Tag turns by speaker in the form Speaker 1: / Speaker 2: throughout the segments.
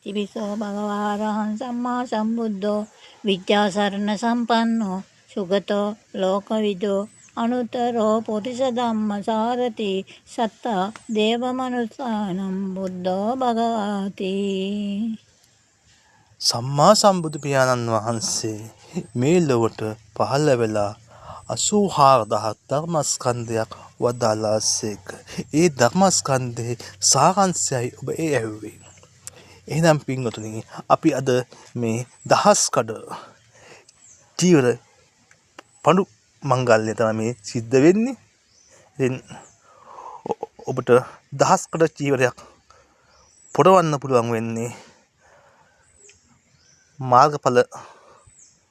Speaker 1: ඉතිපිසෝ භගවා අරහං සම්මා සම්බුද්ධෝ විද්‍යාසරණ සම්පන්නෝ සුගතෝ ලෝකවිදෝ අනුත්තරෝ පුරිස ධම්මසාරති සත්තා දේවමනුස්සානම් බුද්ධෝ භගවාති.
Speaker 2: සම්මා සම්බුදු පියාණන් වහන්සේ මේ ලොවට පහළ වෙලා 84000 ධර්මස්කන්ධයක් වදාළාසේක. ඒ ධර්මස්කන්ධයේ සාරාංශයයි ඔබ ඇහුවේ. එහෙනම් පින්වතුනි, අපි අද මේ දහස්කඩ චීවර පඳු මංගල්‍ය තමයි මේ සිද්ධ වෙන්නේ. ඉතින් ඔබට දහස්කඩ චීවරයක් පොරවන්න පුළුවන් වෙන්නේ මාර්ගඵල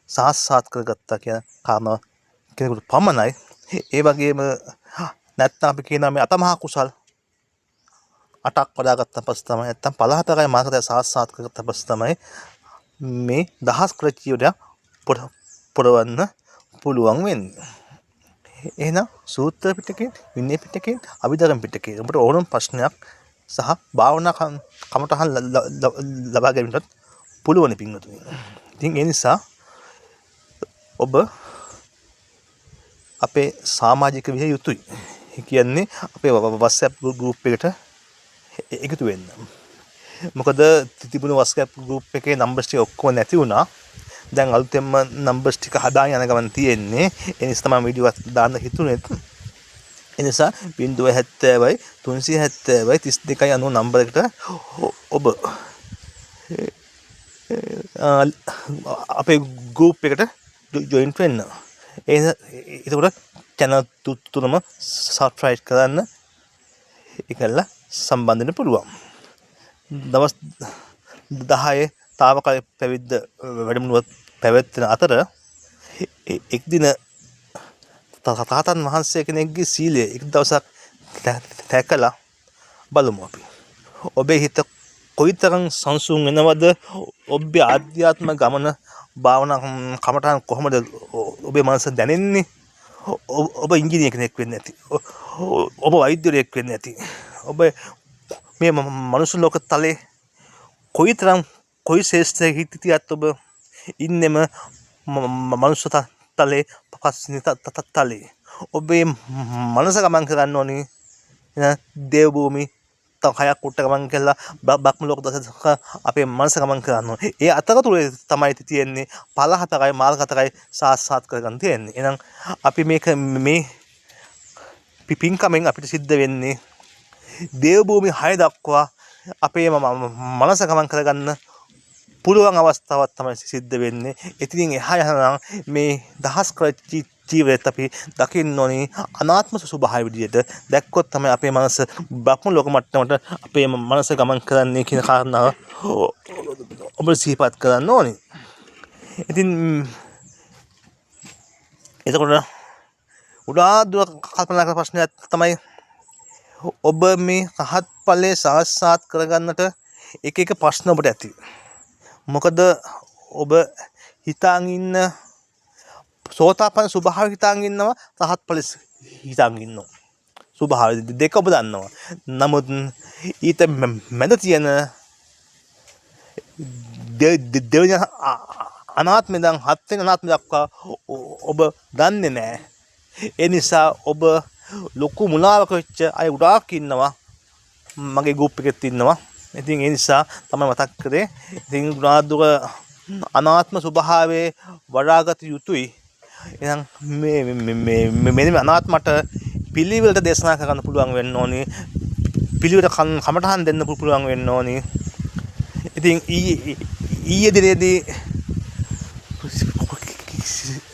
Speaker 2: සාක්ෂාත් කරගත්තා කියන කාරණාව කෙනෙකුට පමණයි. ඒ වගේම නැත්නම් අපි කියනවා මේ අතමහා කුසල් 8ක් වඩාගත්ත පස්සේ තමයි, නැත්නම් 54යි මාර්ගඵල සාක්ෂාත් කරගත්ත පස්සේ තමයි මේ දහස් කර චීවරයක් පොරවන්න පුළුවන් වෙන්නේ. එහෙනම් සූත්‍ර පිටකේ, විනය පිටකේ, අභිධර්ම පිටකේ ඔබට ඕනම ප්‍රශ්නයක් සහ භාවනා කමටහන් ලබා ගැනීමට පුළුවන් පින්වතුනි. ඉතින් ඒ නිසා ඔබ අපේ සමාජික විය යුතුයි. ඒ කියන්නේ අපේ WhatsApp group එකට එකතු වෙන්න. මොකද තිබුණු WhatsApp group එකේ numbers ටික ඔක්කොම නැති වුණා. දැන් අලුතෙන්ම numbers ටික හදාගෙන යන ගමන් තියෙන්නේ. ඒ නිසා තමයි වීඩියෝ එකක් දාන්න හිතුනේ. ඒ නිසා 070යි 370යි 3290 නම්බර එකට ඔබ අපේ group එකට join වෙන්න. එතකොට channel තුනම subscribe කරන්න, ඒකල සම්බන්ධ වෙන්න පුළුවන්. දවස් 10 තාවකාලික පැවිද්ද වැඩමුළුවක් පැවැත්වෙන අතර එක් දින තථාගතයන් වහන්සේ කෙනෙක්ගේ සීලය එක් දවසක් දැකලා බලමු අපි. ඔබේ හිත කොයිතරම් සංසුන් වෙනවද? ඔබේ ආධ්‍යාත්ම ගමන භාවනා කමටහන් කොහොමද ඔබේ මනස දැනෙන්නේ? ඔබ ඉංජිනේර කෙනෙක් වෙන්න ඇති. ඔබ වෛද්‍යවරයෙක් වෙන්න ඇති. ඔබ මේ මනුස්ස ලෝක තලයේ කොයිතරම් කොයි ශේෂ්ත්‍රයක හිටියත් ඔබ ඉන්නෙම මනුස්ස තලයේ පස්සින තලයේ. ඔබේ මනස ගමන් කරන්න ඕනි දේව භූමි තහයක් උට ගමන් කළා බ්‍රහ්ම ලෝක දසක අපේ මනස ගමන් කරන්න ඕනේ. ඒ අතරතුරේ තමයි තියෙන්නේ ඵල 4යි මාර්ග 4යි සාක්ෂාත් කරගන්න තියෙන්නේ. එහෙනම් අපි මේ පින්කමෙන් අපිට සිද්ධ වෙන්නේ දේව භූමි 6 දක්වා අපේ මනස ගමන් කරගන්න පුළුවන් අවස්ථාවක් තමයි සිද්ධ වෙන්නේ. ඉතින් එහා යනවා මේ දහස් කර ජීවිතයත් අපි දකින්න ඕනි අනාත්ම ස්වභාවය විදියට. දැක්කොත් තමයි අපේ මනස බ්‍රහ්ම ලෝක මට්ටමට අපේ මනස ගමන් කරන්නේ කියන කාරණාව ඔබ සිහිපත් කරන්න ඕනි. ඉතින් එතකොට උඩා දුර කල්පනා කරන ප්‍රශ්නයක් තමයි ඔබ මේ රහත් ඵලයේ සාක්ෂාත් කරගන්නට එක එක ප්‍රශ්න ඔබට ඇති. මොකද ඔබ හිතාන් ඉන්න සෝතාපන්න ස්වභාවය හිතාන් ඉන්නවා, රහත් ඵල හිතාන් ඉන්නවා. ස්වභාවය දෙක ඔබ දන්නවා. නමුත් ඊට මැද තියෙන දෙවෙනි අනාත්මය දැන් හත් වෙනි අනාත්මය දක්වා ඔබ දන්නේ නැහැ. ඒ නිසා ඔබ ලොකු මුලාවක වෙච්ච අය ගොඩාක් ඉන්නවා. මගේ ගෲප් එකෙත් ඉන්නවා. ඉතින් ඒ නිසා තමයි මතක් කරේ. ඉතින් ගුණාදුක අනාත්ම ස්වභාවයේ වඩාගත යුතුයි. එහෙනම් මේ අනාත්මට පිළිවෙලට දේශනා කරන්න පුළුවන් වෙන්න ඕනි. පිළිවෙලට කමටහන් දෙන්න පුළුවන් වෙන්න ඕනි. ඉතින් ඊයේ දිනේදී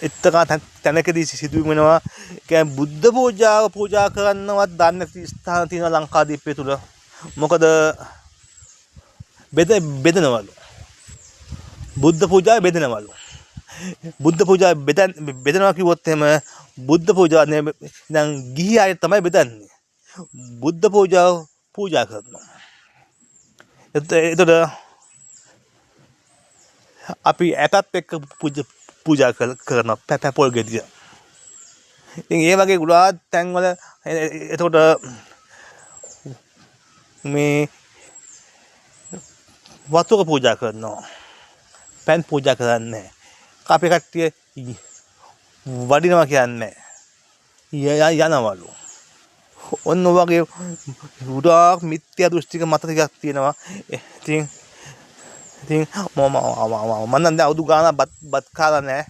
Speaker 2: එක්තරා තැනකදී සිදු වෙනවා කියන්නේ බුද්ධ පූජා කරන්නවත් දන්නේ නැති ස්ථාන තියෙනවා ලංකාදීපය තුල. මොකද බෙදනවලු. බුද්ධ පූජාව බෙදනවලු. බුද්ධ පූජාව බෙදනවා කිව්වොත් එහෙම බුද්ධ පූජාව දැන් ගිහි අය තමයි බෙදන්නේ. බුද්ධ පූජාව පූජා කරනවා. එතකොට අපි ඇතත් එක්ක පූජා කරන පැපොල් ගෙඩිය. ඉතින් ඒ වගේ ගුණාත් තැන්වල එතකොට මේ වතුර පූජා කරනවා. පැන් පූජා කරන්නේ නැහැ. අපේ කට්ටිය වඩිනවා කියන්නේ යනවලු. ඔන්න වගේ ගොඩාක් මිත්‍යා දෘෂ්ටික මත ටිකක් තියෙනවා. ඉතින් මම නම් දැන් අවුරුදු ගානක් බත් කාලා නැහැ.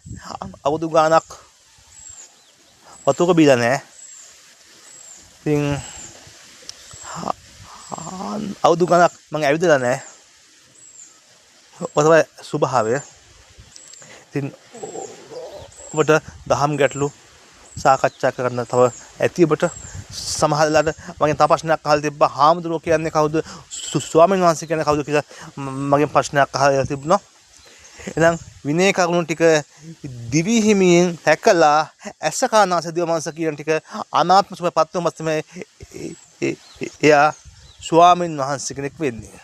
Speaker 2: අවුරුදු ගානක් වතුර බීලා නැහැ. ඉතින් අවුරුදු ගානක් මම ඇවිදලා නැහැ. ඔය තමයි ස්වභාවය. ඉතින් ඔබට දහම් ගැටලු සාකච්ඡා කරන්න තව ඇති ඔබට සමහර වෙලාවට මගෙන් තව ප්‍රශ්නයක් අහලා තිබ්බා. හාමුදුරුවෝ කියන්නේ කවුද? ස්වාමීන් වහන්සේ කියන්නේ කවුද කියලා මගෙන් ප්‍රශ්නයක් අහලා තිබුණා. එහෙනම් විනය කරුණු ටික දිවි හිමියෙන් හැකලා ඇස කනාස දිව මනස කියන ටික අනාත්ම සුවපත් වීමත් තමයි එයා ස්වාමීන් වහන්සේ කෙනෙක් වෙන්නේ.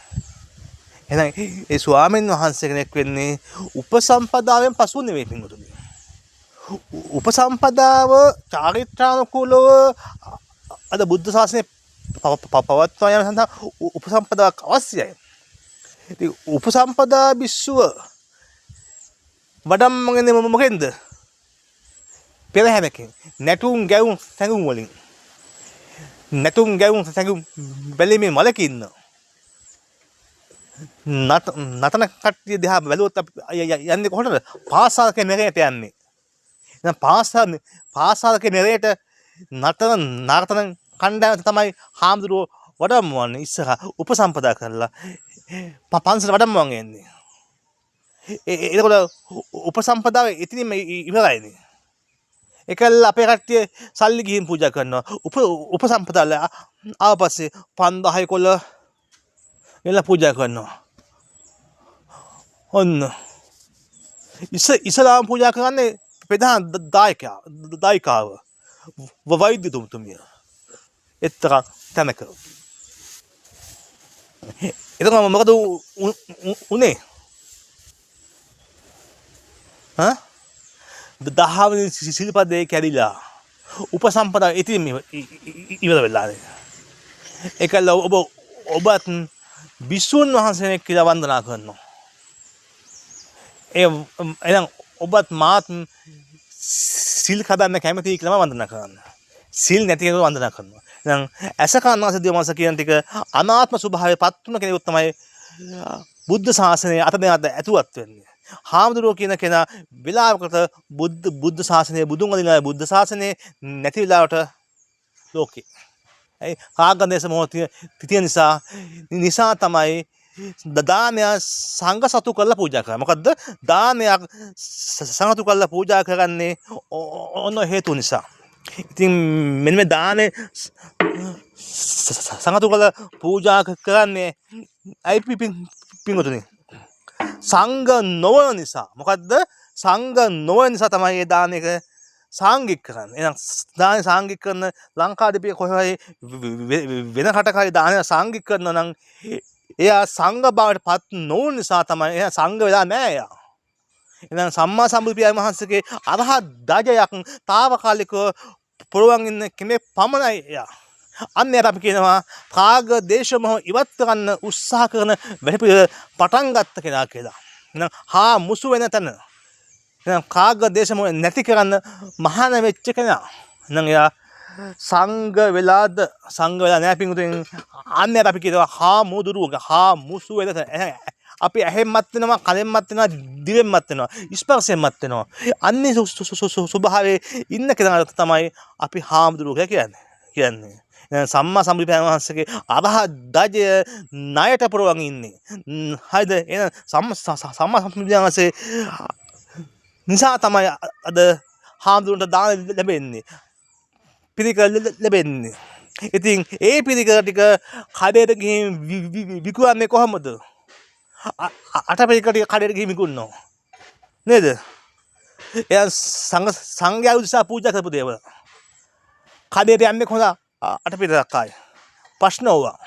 Speaker 2: එහෙනම් ඒ ස්වාමීන් වහන්සේ කෙනෙක් වෙන්නේ උපසම්පදාවෙන් පසු නෙවෙයි පින්වතුනි. උපසම්පදාව චාරිත්‍රානුකූලව අද බුද්ධ ශාසනය පවත්වා යාම සඳහා උපසම්පදාවක් අවශ්‍යයි. ඉතින් උපසම්පදා භික්ෂුව වඩම්මගෙන මොකෙන්ද? පෙරහැරකින් නැටුම් ගැවුම් සැඟුම් වලින් නැටුම් ගැවුම් සැඟුම් බැලීමේ මලකින් නතන කට්ටිය දිහා බැලුවොත් යන්නේ කොහොමද? පාසාලක නෙරේට යන්නේ. දැන් පාසාලක නෙරේට නර්තන කණ්ඩායම තමයි හාමුදුරුවෝ වඩම්මවන්නේ ඉස්සරහ උපසම්පදා කරලා පන්සල වඩම්මවන් එන්නේ. එතකොට උපසම්පදාව එතනින්ම ඉවරයිනේ. ඒකල්ල අපේ කට්ටිය සල්ලි ගිහින් පූජා කරනවා. උපසම්පදාල ආපස්සේ 5000 කොළ එලා පූජා කරනවා. ඔන්න ඉස්ලාම් පූජා කරන්නේ ප්‍රධාන දායකාව වෛද්‍යතුමිය. එතක තැනක. එතකොට මොකද උනේ? දහවෙනි සිල්පදේ කැඩිලා උපසම්පදා ඉතින් ඉවර වෙලානේ. ඒකල ඔබත් විසුන් වහන්සේ කියලා වන්දනා කරනවා. එහෙනම් ඔබත් මාත් සිල් කඩන්න කැමතියි කියලා වන්දනා කරනවා. සිල් නැති කෙනෙකුට වන්දනා කරනවා. එහෙනම් අසකන්නාස දිවමස කියන ටික අනාත්ම ස්වභාවයේ පත් වුණ කෙනෙකුත් තමයි බුද්ධ ශාසනයේ අතදැනට ඇතුළත් වෙන්නේ. හාමුදුරුවෝ කියන කෙනා වෙලාවකට බුද්ධ ශාසනය බුදුන් වදිනා බුද්ධ ශාසනය නැති වෙලාවට ලෝකේ. ඒ කාගදේශ මොහොතේ තිතිය නිසා තමයි දානය සංඝ සතු කරලා පූජා කරන්නේ. මොකද්ද? දානයක් සංඝ සතු කරලා පූජා කරන්නේ ඔන්න හේතු නිසා. ඉතින් මෙන්න මේ දානේ සංඝ සතු කරලා පූජා කරන්නේ අයි පින්වතුනි. සංඝ නොවන නිසා. මොකද්ද? සංඝ නොවන නිසා තමයි මේ දානයක සාංගික කරන්නේ. එහෙනම් දාන සාංගික කරන ලංකාදීපිය කොහේ වෙන රටකයි දානය සාංගික කරනවා නම් එයා සංඝ බවට පත් නොවන නිසා තමයි එයා සංඝ වෙලා නැහැ එයා. එහෙනම් සම්මා සම්බුදු පියාණන් වහන්සේගේ අරහත් ධජයක් తాවකාලිකව පුරවන් ඉන්න කෙනෙක් පමණයි එයා. අන්න එයාට අපි කියනවා කාග දේශ මොහ ඉවත් කරන්න උත්සාහ කරන වැඩ පිළිවෙල පටන් ගත්ත කෙනා කියලා. එහෙනම් හා මුසු වෙන තැන. එහෙනම් කාග දේශ මොහ නැති කරන්න මහාන වෙච්ච කෙනා. එහෙනම් එයා සංඝ වෙලාද සංඝ වෙලා නැහැ පිටුෙන්. අන්න එයාට අපි කියනවා හා මුදුරුවක හා මුසු වෙන තැන. අපි ඇහෙන්මත් වෙනවා, කනෙන්මත් වෙනවා, දිවෙන්මත් වෙනවා, ස්පර්ශයෙන්මත් වෙනවා. අන්නේ ස්වභාවයේ ඉන්න කෙනාට තමයි අපි හාමුදුරුවෝ කියන්නේ. සම්මා සම්බුදු පියාණන් වහන්සේගේ අරහත් ධජය ණයට පුරවන් ඉන්නේ. හරිද? එහෙනම් සම්මා සම්බුදු පියාණන් වහන්සේ නිසා තමයි අද හාමුදුරුවන්ට දාන ලැබෙන්නේ. පිරිකර ලැබෙන්නේ. ඉතින් ඒ පිරිකර ටික කඩේට ගිහින් විකුණන්නේ කොහමද? අටපිරිකර ටික කඩේට ගිහින් විකුණනවා. නේද? එයා සංඝයා උදෙසා පූජා කරපු දේවල්. කඩේට යන්නේ කොහොමද? අටපිරිකරක් ආයි. ප්‍රශ්න ඕවා.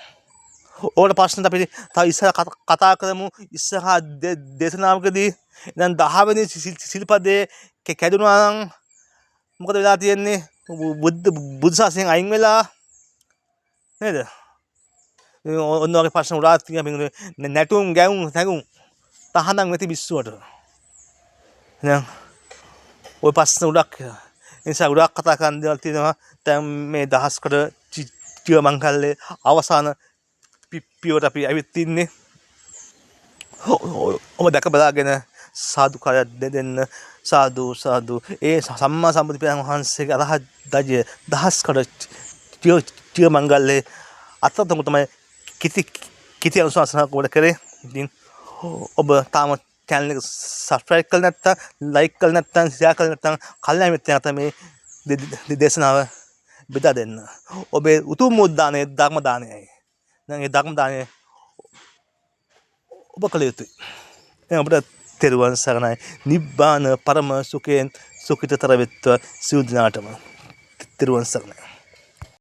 Speaker 2: ඕකට ප්‍රශ්න අපි තව ඉස්සර කතා කරමු. ඉස්සරහා දේශනාවකදී දැන් 10 වෙනි සිල්පදේ කැඩුනා නම් මොකද වෙලා තියෙන්නේ? බුද්ධ ශාසනයෙන් අයින් වෙලා නේද? ඔන්න වගේ ප්‍රශ්න උඩාත් තියෙනවා පින්වතුනි. නැටුම් ගැවුම් නැගුම් තහනම් නැති විශ්සුවට. එහෙනම් ඔය ප්‍රශ්න උඩක් නිසා උඩක් කතා කරන්න දේවල් තියෙනවා. දැන් මේ දහස්කඩ ජීව මංගල්‍යයේ අවසාන පියවරට අපි ඇවිත් ඉන්නේ. ඔබ දැක බලාගෙන සාදුකාරයක් දෙන්න. සාදු සාදු. ඒ සම්මා සම්බුදු පියාණන් වහන්සේගේ අරහත් ධජය දහස්කඩ ජීව මංගල්‍යයේ අතතම තමයි කිති අනුශාසනාවක් වල කරේ. ඉතින් ඔබ තාම channel එක subscribe කරලා නැත්නම් like කරලා නැත්නම් share කරලා නැත්නම් කල්යාණ මිත්‍රයන් අතර මේ දේශනාව බෙදා දෙන්න. ඔබේ උතුම් උද්දානයේ ධර්ම දානයයි. දැන් ඒ ධර්ම දානය ඔබ කළ යුතුයි. දැන් ඔබට තෙරුවන් සරණයි. නිබ්බාන පරම සුඛයෙන් සුඛිතතර වෙත්වා සියලු දිනාටම. තෙරුවන් සරණයි.